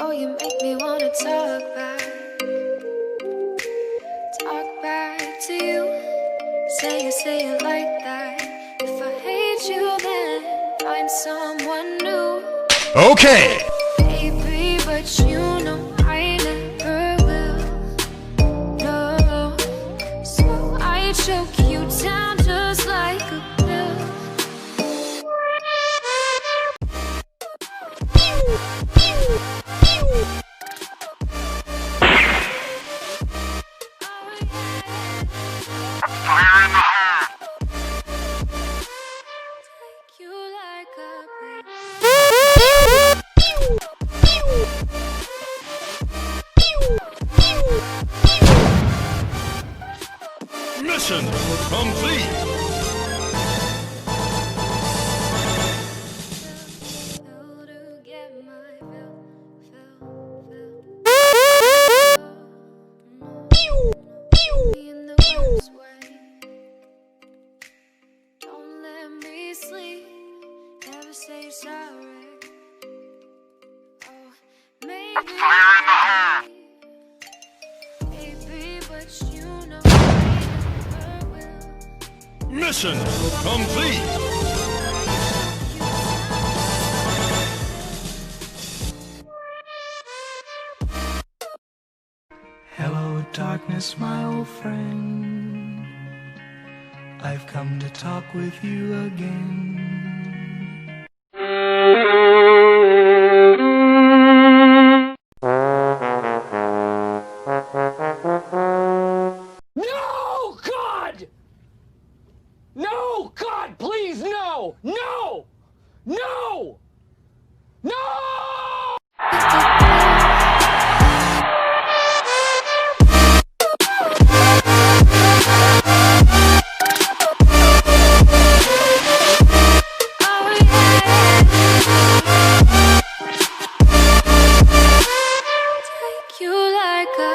Oh, you make me wanna talk back to you. Say it like that. If I hate you, then find someone new. Okay. Baby, but you know I never will. No, so I choke you down just like a pill. Take you like a Mission complete. pill to get my fill. In the worst way. Don't let me sleep. Never say sorry. Oh, maybe. Baby, but you know I never will. Mission complete. Hello, darkness, my old friend. I've come to talk with you again. No, God! No, God, please, no! No! No! No! Oh, yeah. Take you like a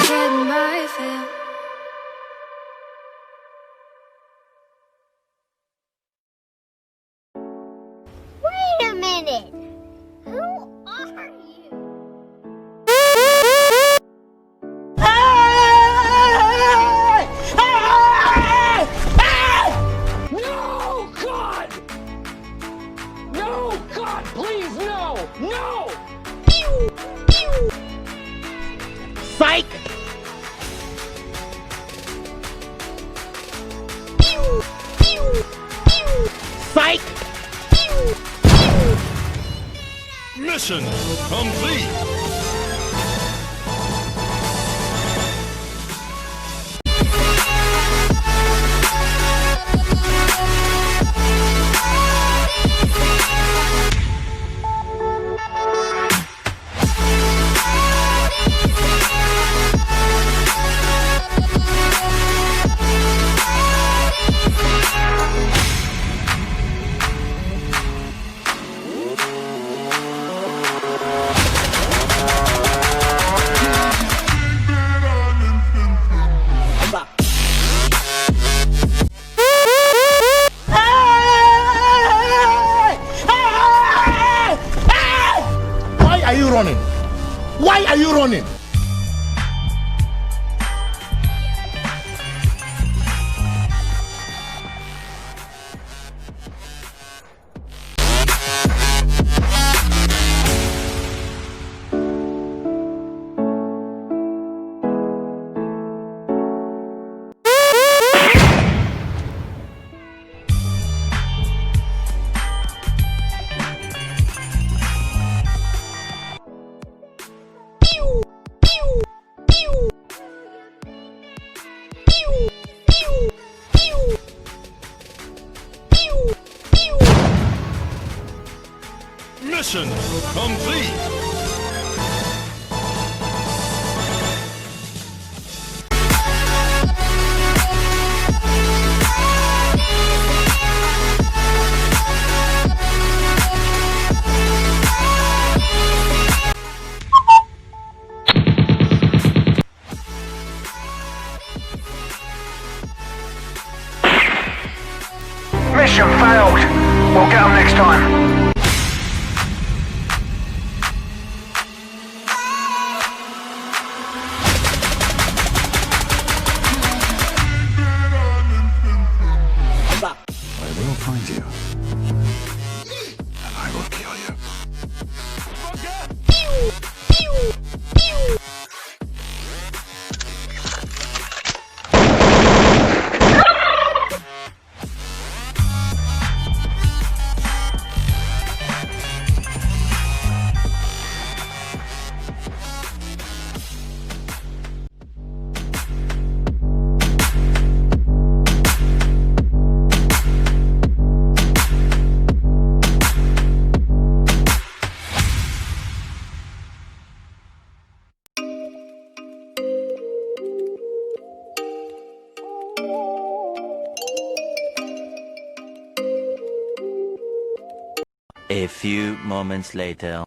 get my fill. Wait a minute! Who are you? No, God! No, God, please, no! No! Psych! Psych! Mission complete. Why are you running? Why are you running? A few moments later.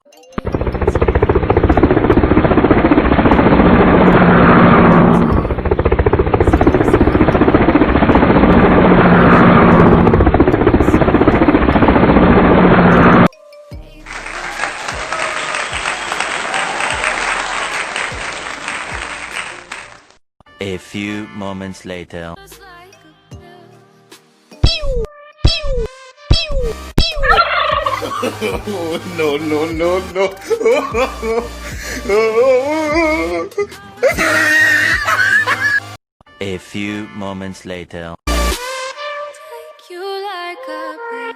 A few moments later. Just like a pill. No, no, no, no. A few moments later. Take you like a pill.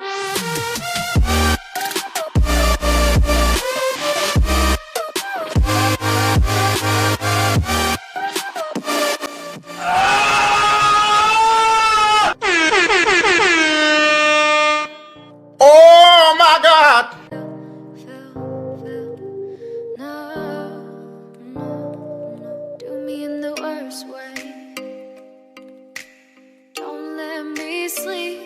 Oh my God! No, do me in the worst way. Don't let me sleep.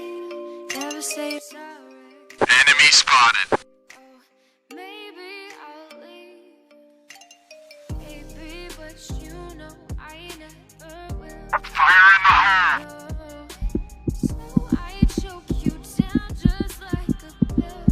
Never say sorry. Enemy spotted. Maybe I'll leave, baby, but you know I never will. Fire in the hole. So I choke you down just like a pill.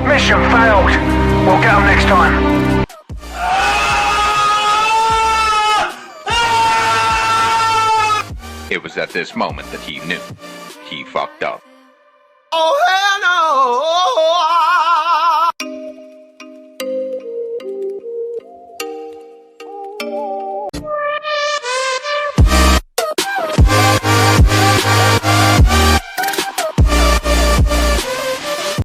Mission failed. We'll get them next time. It was at this moment that he knew. He fucked up. Oh hell no!